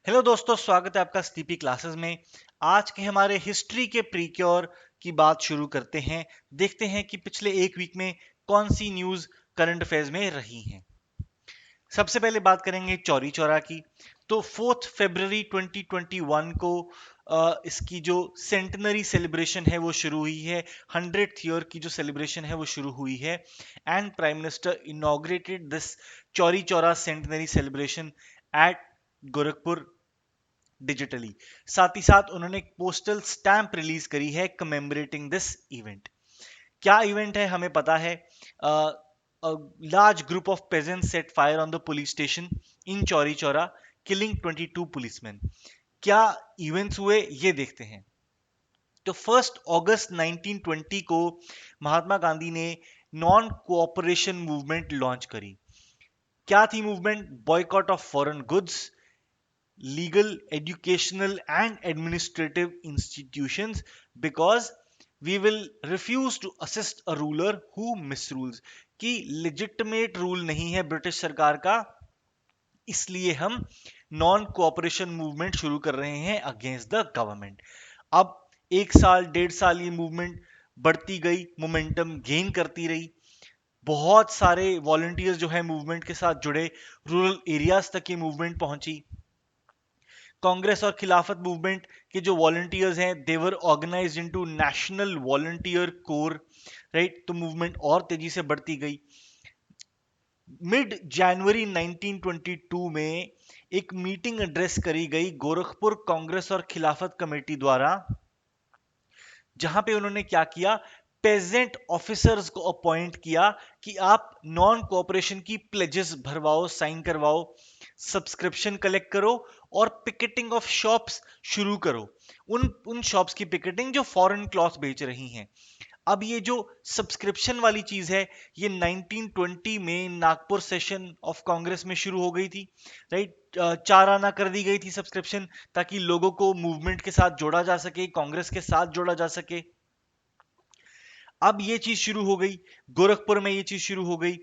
Hello दोस्तों, स्वागत है आपका स्टीपी क्लासेस में। आज के हमारे हिस्ट्री के प्रीक्योर की बात शुरू करते हैं। देखते हैं कि पिछले एक वीक में कौन सी न्यूज़ करंट अफेयर्स में रही हैं। सबसे पहले बात करेंगे चौरी चौरा की। तो 4 फरवरी 2021 को इसकी जो सेंटनरी सेलिब्रेशन है वो शुरू हुई है। 100th ईयर की जो सेलिब्रेशन है वो शुरू हुई है and prime minister inaugurated this Chauri Chaura centenary celebration at Gorakhpur digitally. साथ ही साथ उन्होंने एक पोस्टल स्टैंप रिलीज करी है कमेमोरेटिंग दिस इवेंट। क्या इवेंट है हमें पता है। Large group of peasants set fire on the police station in Chauri Chaura, killing 22 policemen। क्या इवेंट्स हुए ये देखते हैं। तो 1 अगस्त 1920 को महात्मा गांधी ने नॉन कोऑपरेशन मूवमेंट लॉन्च करी। क्या थी movement? Boycott of foreign goods, legal, educational, and administrative institutions because we will refuse to assist a ruler who misrules। कि legitimate रूल नहीं है ब्रिटिश सरकार का, इसलिए हम नॉन कोऑपरेशन मूवमेंट शुरू कर रहे हैं अगेंस्ट द गवर्नमेंट। अब एक साल डेढ़ साल ये मूवमेंट बढ़ती गई, मोमेंटम गेन करती रही। बहुत सारे वॉलंटियर्स जो है मूवमेंट के साथ जुड़े, रूरल एरियाज तक ये मूवमेंट पहुंची। कांग्रेस और खिलाफत मूवमेंट के जो वॉलंटियर्स हैं they're organized into national volunteer corps, right. तो मूवमेंट और तेजी से बढ़ती गई। मिड जनवरी 1922 में एक मीटिंग एड्रेस करी गई गोरखपुर कांग्रेस और खिलाफत कमेटी द्वारा, जहां पे उन्होंने क्या किया, पेजेंट ऑफिसर्स को अपॉइंट किया कि आप नॉन कोऑपरेशन की प्लेजेस भरवाओ, साइन करवाओ, सब्सक्रिप्शन कलेक्ट करो और पिकेटिंग ऑफ शॉप्स शुरू करो। उन शॉप्स की पिकेटिंग जो फॉरेन क्लॉथ बेच रही हैं। अब ये जो सब्सक्रिप्शन वाली चीज है, ये 1920 में नागपुर सेशन ऑफ कांग्रेस में शुरू हो गई थी, राइट। 4 आना कर दी गई थी सब्सक्रिप्शन, ताकि लोगों को मूवमेंट के साथ जोड़ा जा सके, कांग्रेस के साथ जोड़ा जा सके। अब ये चीज शुरू हो गई, गोरखपुर में ये चीज शुरू हो गई।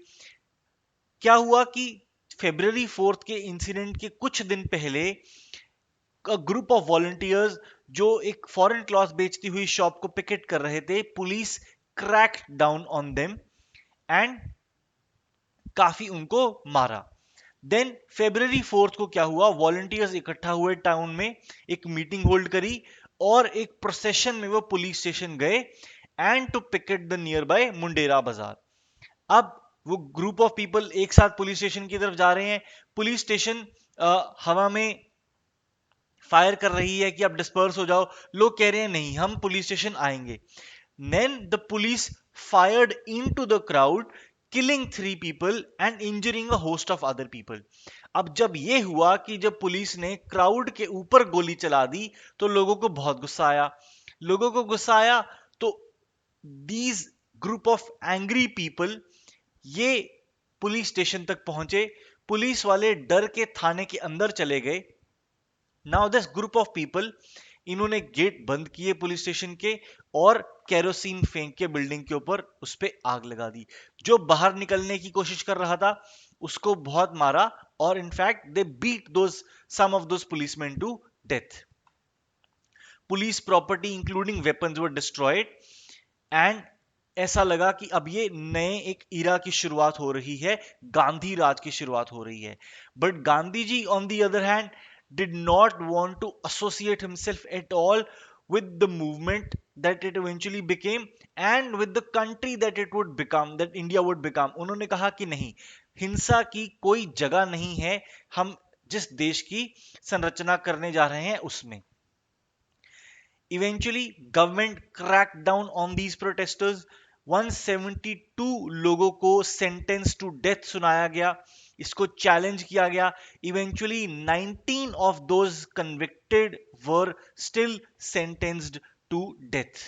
क्या हुआ कि February 4 के इंसिडेंट के कुछ दिन पहले ग्रुप ऑफ वॉलंटियर्स जो एक फॉरेन क्लॉथ बेचती हुई शॉप को पिकेट कर रहे थे, police crack down on them and काफी उनको मारा। देन February 4 को क्या हुआ, वॉलंटियर्स इकट्ठा हुए टाउन में, एक मीटिंग होल्ड करी और एक प्रोसेशन में वो पुलिस स्टेशन गए and to picket the nearby Mundera Bazar. अब वो ग्रुप ऑफ पीपल एक साथ पुलिस स्टेशन की तरफ जा रहे हैं। पुलिस स्टेशन हवा में फायर कर रही है कि आप डिस्पर्स हो जाओ। लोग कह रहे हैं नहीं, हम पुलिस स्टेशन आएंगे। Then the police fired into the crowd, killing 3 people and injuring a host of other people। अब जब ये हुआ कि जब पुलिस ने क्राउड के ऊपर गोली चला दी, तो लोगों को बहुत गुस्सा आया। लोगों को गुस्सा आया तो these group of angry people ये पुलिस स्टेशन तक पहुंचे। पुलिस वाले डर के थाने के अंदर चले गए। Now this group of people, इन्होंने गेट बंद किए पुलिस स्टेशन के और केरोसिन फेंक के बिल्डिंग के ऊपर उस पे आग लगा दी। जो बाहर निकलने की कोशिश कर रहा था उसको बहुत मारा और in fact they beat those some of those policeman to death. Police property including weapons were destroyed and ऐसा लगा कि अब ये नए एक इरा की शुरुआत हो रही है, गांधी राज की शुरुआत हो रही है। But Gandhi ji on the other hand did not want to associate himself at all with the movement that it eventually became and with the country that it would become, that India would become। उन्होंने कहा कि नहीं, हिंसा की कोई जगह नहीं है, हम जिस देश की संरचना करने जा रहे हैं उसमें। Eventually government cracked down on these protesters। 172 लोगों को सेंटेंस टू डेथ सुनाया गया, इसको चैलेंज किया गया। Eventually 19 of those convicted were still sentenced to death.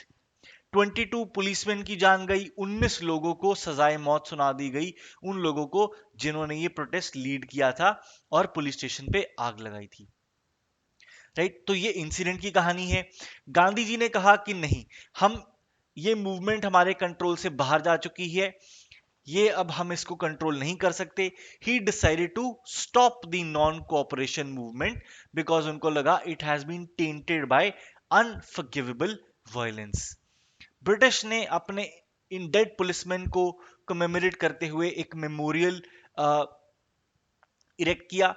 22 policemen की जान गई, 19 लोगों को सजाए मौत सुना दी गई, उन लोगों को जिन्होंने ये प्रोटेस्ट लीड किया था और पुलिस स्टेशन पे आग लगाई थी, राइट। तो ये इंसिडेंट की कहानी है। गांधी जी ने कहा कि नहीं, हम ये मूवमेंट हमारे कंट्रोल से बाहर जा चुकी है, ये अब हम इसको कंट्रोल नहीं कर सकते. He decided to stop the non cooperation movement because उनको लगा it has been tainted by unforgivable violence. British ने अपने इन डेड पुलिसमैन को कमेमोरेट करते हुए एक मेमोरियल इरेक्ट किया.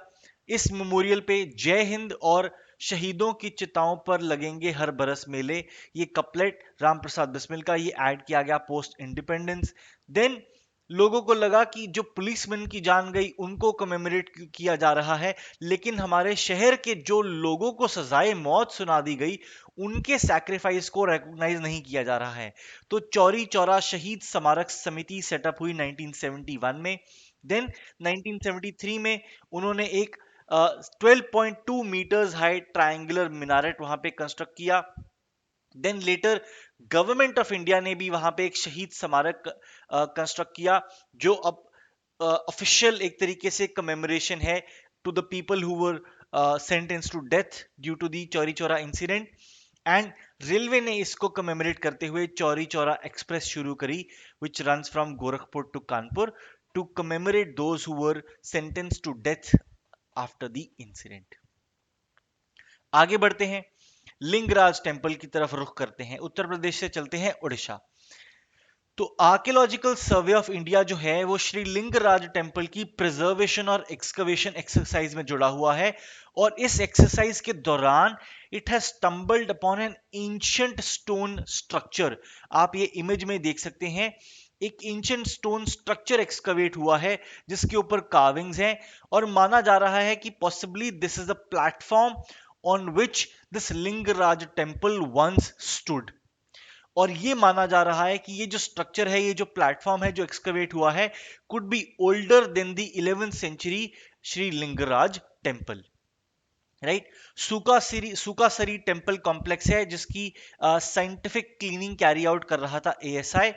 इस मेमोरियल पे जय हिंद और शहीदों की चिताओं पर लगेंगे हर बरस मेले, ये कपलेट राम प्रसाद बिस्मिल का ये ऐड किया गया पोस्ट इंडिपेंडेंस. देन लोगों को लगा कि जो पुलिसमैन की जान गई उनको कमेमोरेट किया जा रहा है, लेकिन हमारे शहर के जो लोगों को सजाए मौत सुना दी गई उनके सैक्रिफाइस को रिकॉग्नाइज नहीं किया जा रहा है. तो चौरी चौरा शहीद स्मारक समिति सेटअप हुई 1971 में. देन 1973 में उन्होंने एक 12.2 मीटर्स हाई ट्रायंगुलर मिनारेट वहां पे कंस्ट्रक्ट किया. Then later government of India ने भी वहां पे एक शहीद स्मारक कंस्ट्रक्ट किया जो अब ऑफिशियल एक तरीके से कमेमोरेशन है to the people who were sentenced to death due to the Chauri Chaura incident. And railway ने इसको कमेमोरेट करते हुए चौरी चौरा एक्सप्रेस शुरू करी which runs from Gorakhpur to Kanpur to commemorate those who were sentenced to death after the incident. आगे बढ़ते हैं, Lingaraj temple की तरफ रुख करते हैं. उत्तर प्रदेश से चलते हैं उड़ीसा. तो आर्कियोलॉजिकल सर्वे ऑफ इंडिया जो है वो श्री लिंगराज टेंपल की प्रिजर्वेशन और एक्सकवेशन एक्सरसाइज में जुड़ा हुआ है. और इस एक्सरसाइज के दौरान it has stumbled upon N ancient stone structure. आप ये इमेज में देख सकते हैं, एक एंशिएंट स्टोन स्ट्रक्चर एक्सकवेट हुआ है जिसके ऊपर कार्विंग्स हैं और माना जा रहा है कि possibly this is the platform on which this Lingaraj temple once stood. और ये माना जा रहा है कि ये जो स्ट्रक्चर है, ये जो प्लेटफॉर्म है जो एक्सकवेट हुआ है, could be older than the 11th century Shri Lingaraj temple. Right. Sukasari temple complex है जिसकी साइंटिफिक क्लीनिंग कैरी आउट कर रहा था ASI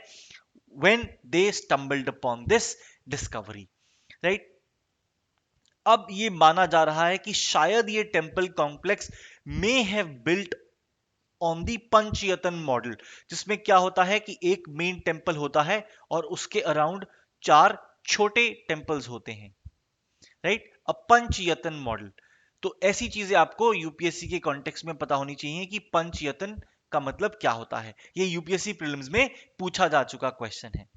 when they stumbled upon this discovery. Right. अब ये माना जा रहा है कि शायद ये temple complex may have built on the panchayatana model, जिसमें क्या होता है कि एक मेन टेंपल होता है और उसके अराउंड 4 छोटे टेंपल्स होते हैं. राइट. अ पंचयतन मॉडल. तो ऐसी चीजें आपको यूपीएससी के कॉन्टेक्स्ट में पता होनी चाहिए कि पंचयतन का मतलब क्या होता है. ये यूपीएससी प्रीलिम्स में पूछा जा चुका क्वेश्चन है.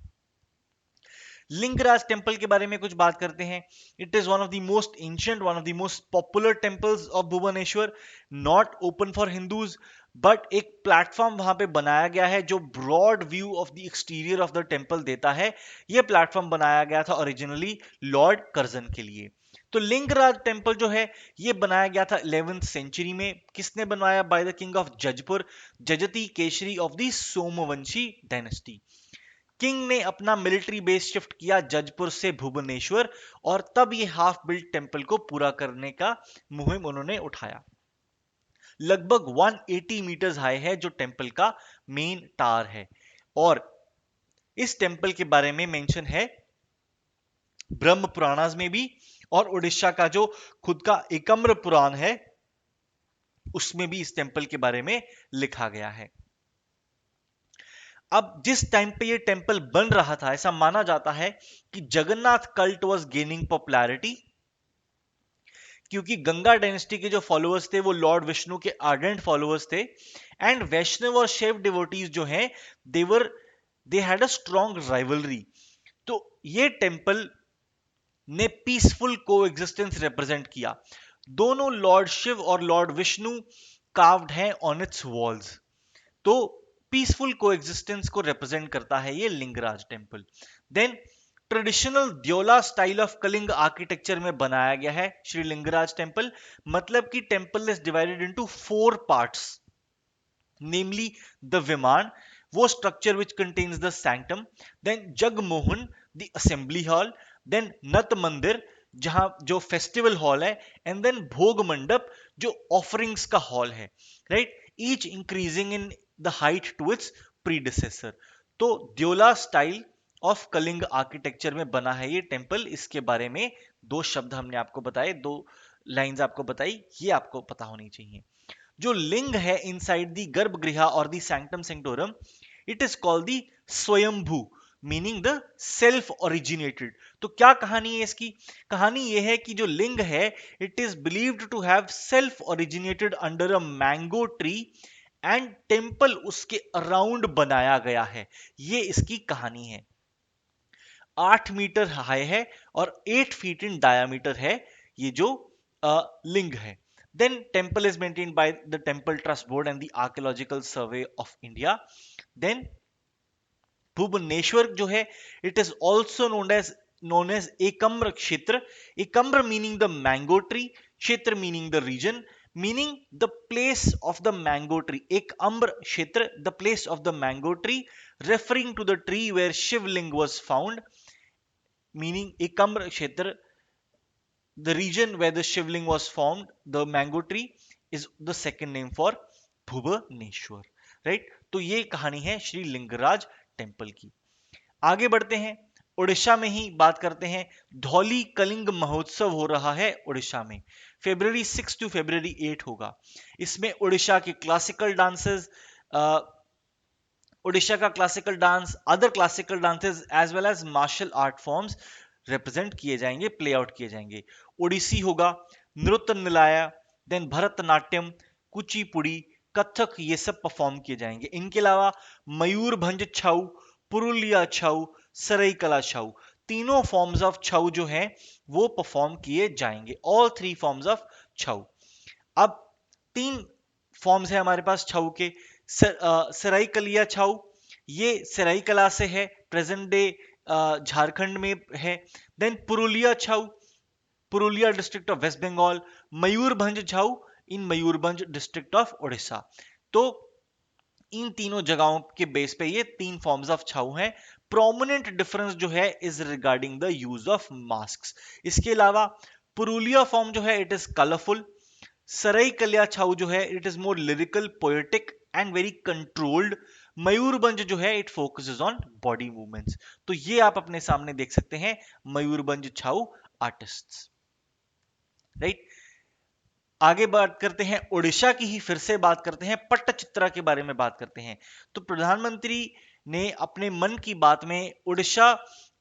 लिंगराज टेंपल के बारे में कुछ बात करते हैं. It is one of the most ancient, one of the most popular temples of Bhubaneswar. Not open for Hindus, but एक प्लेटफॉर्म वहां पे बनाया गया है जो broad view of the exterior of the temple देता है. यह प्लेटफॉर्म बनाया गया था ओरिजिनली लॉर्ड कर्जन के लिए. तो लिंगराज टेंपल जो है ये बनाया गया था 11th सेंचुरी में. किसने बनवाया? By the king of Jajpur, Jajati Keshari of the Somvanshi dynasty. King ने अपना मिलिट्री बेस शिफ्ट किया जजपुर से भुवनेश्वर और तब ये हाफ बिल्ट टेंपल को पूरा करने का मुहिम उन्होंने उठाया. लगभग 180 मीटर्स हाई है जो टेंपल का मेन टावर है. और इस टेंपल के बारे में मेंशन है ब्रह्म पुराणास में भी, और उड़ीसा का जो खुद का एकम्र पुराण है उसमें भी इस टेंपल के बारे में लिखा गया है. अब जिस टाइम पे ये टेंपल बन रहा था ऐसा माना जाता है कि Jagannath cult was gaining popularity, क्योंकि गंगा डायनेस्टी के जो फॉलोअर्स थे वो लॉर्ड विष्णु के आर्डेंट फॉलोअर्स थे. एंड वैष्णव और शैव डिवोटीज जो हैं they had a strong rivalry. तो ये टेंपल ने पीसफुल कोएग्जिस्टेंस रिप्रेजेंट किया. दोनों लॉर्ड शिव और लॉर्ड विष्णु कार्व्ड हैं ऑन इट्स वॉल्स. तो पीसफुल कोएग्जिस्टेंस को रिप्रेजेंट करता है ये Lingaraj temple. Then traditional Deula style of Kalinga architecture में बनाया गया है श्री लिंगराज टेंपल. मतलब कि temple is divided into 4 parts, namely the vimana, वो structure which contains the sanctum, then Jagamohan the assembly hall, then Nat Mandir जहां जो फेस्टिवल हॉल है, एंड देन भोग मंडप जो ऑफरिंग्स का हॉल है. Right. Each increasing in the height to its predecessor. तो Deula style of Kalinga architecture में बना है ये टेंपल. इसके बारे में 2 शब्द हमने आपको बताए, 2 लाइंस आपको बताई, ये आपको पता होनी चाहिए. जो लिंग है इनसाइड दी गर्भगृह और the sanctum sanctorum, it is called the Swayambhu. Meaning the self originated. तो क्या कहानी है इसकी? कहानी यह है कि जो लिंग है it is believed to have self originated under a mango tree and temple उसके अराउंड बनाया गया है। ये इसकी कहानी है। 8 मीटर हाई है और 8 फीट इन डायामीटर है ये जो लिंग है। Then temple is maintained by the temple trust board and the archaeological survey of India. Then Bhubaneswar जो है it is also known as Ekamra Kshetra. Ekamra meaning the mango tree, Kshetra meaning the region, meaning the place of the mango tree. Ekamra Kshetra, the place of the mango tree, referring to the tree where Shivling was found, meaning Ekamra Kshetra, the region where the shivling was formed, the mango tree is the second name for Bhubaneswar. Right, तो ये कहानी है Shri Lingaraj temple की। आगे बढ़ते हैं, उड़ीसा में ही बात करते हैं। धौली कलिंग महोत्सव हो रहा है उड़ीसा में, February 6 to February 8 होगा। इसमें उड़ीसा के क्लासिकल डांसेस, उड़ीसा का classical dance, other classical dances as well as martial art forms represent किए जाएंगे, प्ले आउट किए जाएंगे। ओडिसी होगा, नृत्य निलाया, देन भरतनाट्यम, कुचिपुड़ी, कथक, ये सब परफॉर्म किए जाएंगे। इनके अलावा मयूरभंज छाऊ, पुरुलिया छाऊ, सरईकला छाऊ, तीनों फॉर्म्स ऑफ छाऊ जो है वो परफॉर्म किए जाएंगे। ऑल थ्री फॉर्म्स ऑफ छाऊ। अब 3 फॉर्म्स है हमारे पास छाऊ के। सराईकलिया छाऊ, ये सराईकला से है, प्रेजेंट डे झारखंड में है। Then Purulia Chhau, Purulia district of West Bengal. Mayurbhanj Chhau in Mayurbhanj district of Orissa. तो इन तीनों जगहों के बेस पे ये 3 फॉर्म्स ऑफ छाऊ हैं। प्रोमिनेंट डिफरेंस जो है is regarding the use of mask. इसके अलावा पुरुलिया फॉर्म जो है इट इज कलरफुल, सराईकलिया छाऊ जो है it is more lyrical, poetic and very controlled. Mayurbhanj जो है it focuses on body movements. तो ये आप अपने सामने देख सकते हैं मयूरभंज छाऊ आर्टिस्ट्स। राइट, आगे बात करते हैं उड़ीसा की ही, फिर से बात करते हैं पट्टचित्रा के बारे में बात करते हैं। तो प्रधानमंत्री ने अपने मन की बात में उड़ीसा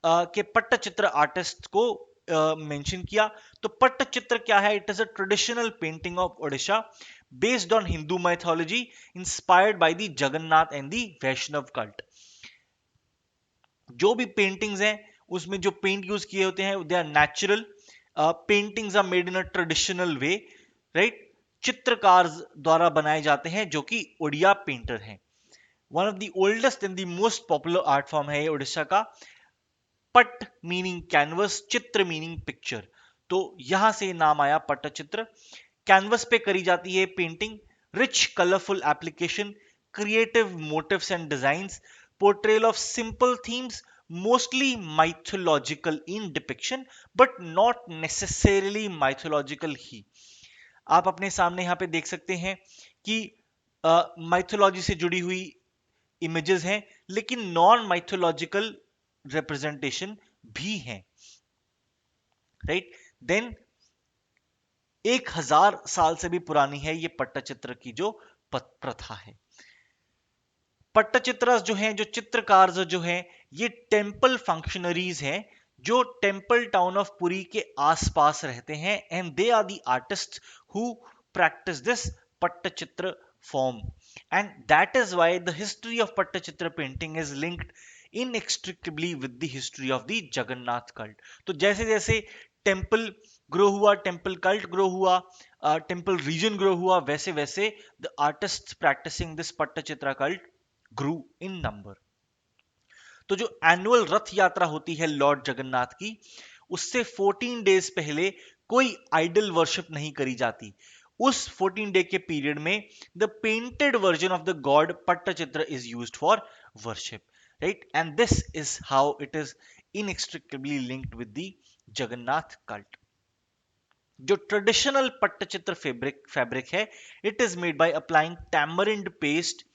के पट्टचित्र आर्टिस्ट को मेंशन किया। तो पट्टचित्र क्या है? It is a traditional painting of Orissa based on Hindu mythology, inspired by the Jagannath and the Vaishnava cult. जो भी पेंटिंग्स हैं उसमें जो पेंट यूज किए होते हैं they are natural, paintings are made in a traditional way. Right, चित्रकार द्वारा बनाए जाते हैं जो कि उड़िया पेंटर हैं। One of the oldest and the most popular art form है ये उड़ीसा का। Pat meaning canvas, chitra meaning picture, तो यहां से नाम आया पट्टचित्र। कैनवस पे करी जाती है painting, rich colourful application, creative motifs and designs, portrayal of simple themes, mostly mythological in depiction but not necessarily mythological ही। आप अपने सामने यहां पे देख सकते हैं कि माइथोलॉजी से जुड़ी हुई इमेजेस हैं लेकिन नॉन माइथोलॉजिकल रिप्रेजेंटेशन भी हैं। राइट, देन 1000 साल से भी पुरानी है ये पट्टचित्र की जो प्रथा है। पट्टचित्र जो हैं, जो चित्रकार जो हैं, ये टेम्पल फंक्शनरीज हैं जो टेम्पल टाउन ऑफ पुरी के आसपास रहते हैं and they are the artist who practice this Pattachitra form and that is why the history of Pattachitra painting is linked inextricably with the history of the Jagannath cult. तो जैसे जैसे temple grow हुआ, temple cult grow हुआ, temple region grow हुआ, वैसे वैसे the artist practicing this Pattachitra cult grew in number. तो जो एनुअल रथ यात्रा होती है लॉर्ड जगन्नाथ की, उससे 14 डेज पहले कोई आइडल वर्शिप नहीं करी जाती। उस 14 डे के पीरियड में the painted version of the God Pattachitra is used for worship. Right, and this is how it is इनएक्सट्रिकेबली linked with the Jagannath cult. जो ट्रेडिशनल पट्टचित्र फैब्रिक है it is made by applying tamarind paste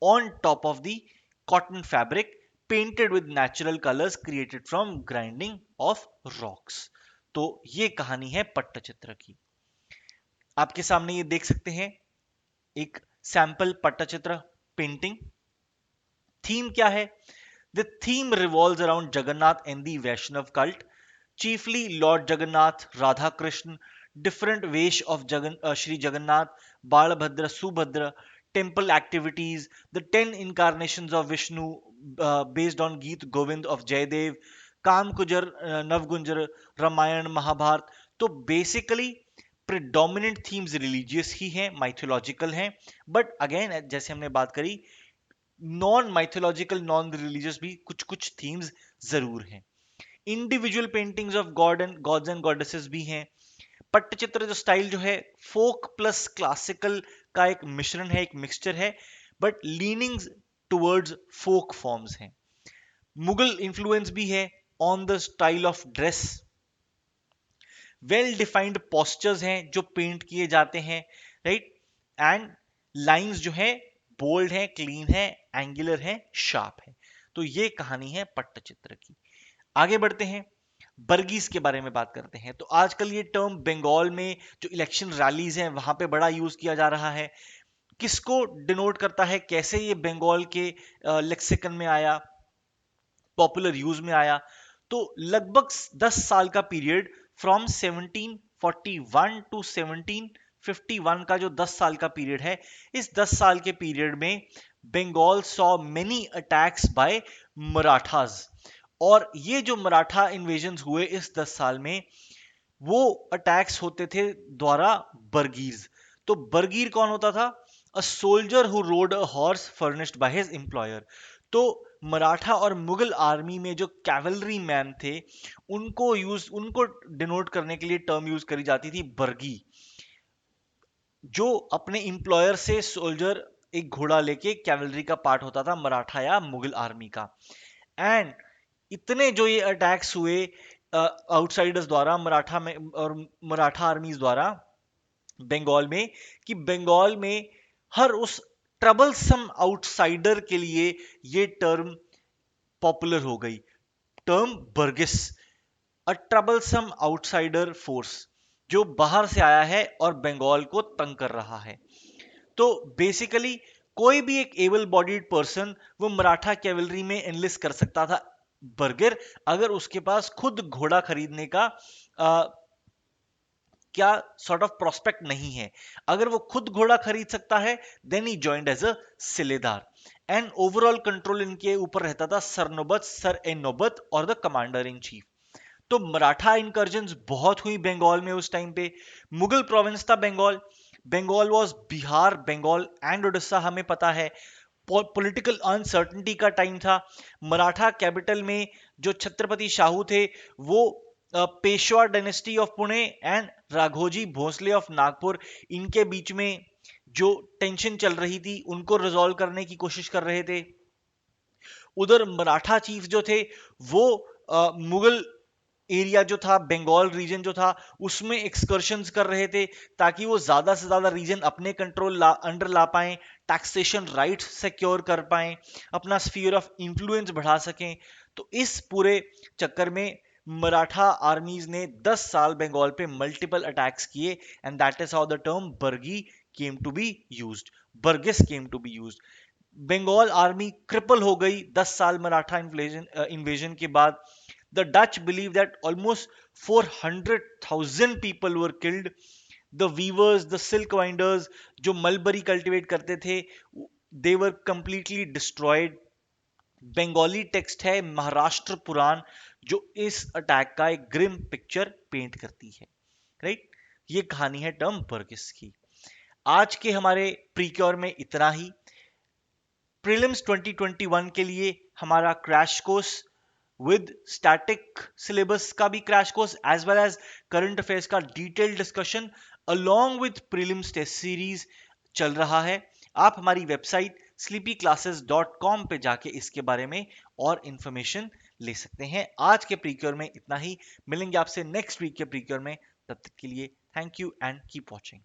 on top of the cotton fabric painted with natural colors created from grinding of rocks। तो ये कहानी है पट्टचित्र की। आपके सामने ये देख सकते हैं एक सैंपल पट्टचित्र पेंटिंग। थीम क्या है? The theme revolves around Jagannath and the Vaishnav cult, chiefly Lord Jagannath, Radha Krishna, different vesh of Shri Jagannath, Balabhadra, Subhadra, temple activities, the 10 incarnations of Vishnu based on Geet Govind of Jayadev, Kam Kujar, Navgunjar, Ramayan, Mahabharat. तो basically predominant themes religious ही हैं, mythological हैं, but again जैसे हमने बात करी non mythological non religious भी कुछ कुछ थीम्स जरूर हैं. Individual paintings of gods and goddesses भी हैं. पट्टचित्र जो स्टाइल जो है फोक प्लस क्लासिकल का एक मिश्रण है, एक मिक्सचर है, but leanings towards folk forms हैं. मुगल इन्फ्लुएंस भी है on the style of dress. Well defined postures हैं जो पेंट किए जाते हैं, राइट, एंड लाइंस जो है बोल्ड है, क्लीन है, एंगुलर है, शार्प है. तो ये कहानी है पट्टचित्र की. आगे बढ़ते हैं, बर्गीज के बारे में बात करते हैं. तो आजकल ये टर्म बंगाल में जो इलेक्शन रैलीज हैं वहां पे बड़ा यूज किया जा रहा है. किसको डिनोट करता है, कैसे ये बंगाल के लेक्सिकन में आया, पॉपुलर यूज में आया? तो लगभग 10 साल का पीरियड फ्रॉम 1741 टू 1751 का जो 10 साल का पीरियड है, इस 10 साल के पीरियड में Bengal saw many attacks by Marathas. और ये जो मराठा इन्वेजन हुए इस 10 साल में, वो अटैक्स होते थे द्वारा बर्गीज. तो बर्गीर कौन होता था? A soldier who wrote a horse furnished by his employer. तो मराठा और मुगल आर्मी में जो कैवलरी मैन थे, उनको डिनोट करने के लिए टर्म यूज करी जाती थी बर्गी, जो अपने एम्प्लॉयर से सोल्जर एक घोड़ा लेके कैवलरी का पार्ट होता था मराठा या मुगल आर्मी का. एंड इतने जो ये अटैक्स हुए आउटसाइडर्स द्वारा मराठा में और मराठा आर्मीज द्वारा बंगाल में, कि बंगाल में हर उस ट्रबलसम आउटसाइडर के लिए ये टर्म पॉपुलर हो गई, टर्म बर्गिस, अ ट्रबलसम आउटसाइडर फोर्स, जो बाहर से आया है और बंगाल को तंग कर रहा है. तो बेसिकली कोई भी एक एबल बॉडीड पर्सन वो मराठा कैवलरी में एनलिस्ट कर सकता था बर्गर, अगर उसके पास खुद घोड़ा खरीदने का क्या सॉर्ट ऑफ प्रोस्पेक्ट नहीं है. अगर वो खुद घोड़ा खरीद सकता है, then he joined as a siledar. And overall control इनके ऊपर रहता था सर नौबत, सर ए नौबत और द कमांडर इन चीफ. तो मराठा इंकर्जन्स बहुत हुई बंगाल में उस टाइम पे. मुगल प्रोविंस था बंगाल. बंगाल वॉज बिहार, बंगाल एंड उड़ीसा, हमें पता है. पॉलिटिकल अनसर्टेनिटी का टाइम था. मराठा कैपिटल में जो छत्रपति शाहू थे, वो Peshwa dynasty of Pune and Raghoji Bhosale of Nagpur, इनके बीच में जो टेंशन चल रही थी उनको रिजॉल्व करने की कोशिश कर रहे थे. उधर मराठा चीफ जो थे वो मुगल एरिया जो था, बंगाल रीजन जो था, उसमें एक्सकर्शंस कर रहे थे ताकि वो ज्यादा से ज्यादा रीजन अपने कंट्रोल अंडर ला पाएं, टैक्सेशन राइट सिक्योर कर पाएं, अपना स्फीयर ऑफ इंफ्लुएंस बढ़ा सकें. तो इस पूरे चक्कर में मराठा आर्मीज ने 10 साल बंगाल पे मल्टीपल अटैक्स किए, and that is how the term Bargi came to be used, Bargis came to be used. Bengal army cripple हो गई 10 साल मराठा इन्वेजन के बाद. The Dutch believe that almost 400,000 people were killed. The weavers, the silk winders, जो mulberry cultivate करते थे, they were completely destroyed. Bengali text है महाराष्ट्र पुराण, जो इस अटैक का एक ग्रिम पिक्चर पेंट करती है, राइट. ये कहानी है टर्म बर्गिस की. आज के हमारे प्रीक्योर में इतना ही. प्रीलिम्स 2021 के लिए हमारा crash course with static syllabus का भी crash course, as well as current affairs का detail discussion along with prelims test series चल रहा है. आप हमारी वेबसाइट sleepyclasses.com पे जाके इसके बारे में और इंफॉर्मेशन ले सकते हैं. आज के प्रीक्योर में इतना ही. मिलेंगे आपसे नेक्स्ट वीक के प्रीक्योर में. तब तक के लिए thank you and keep watching.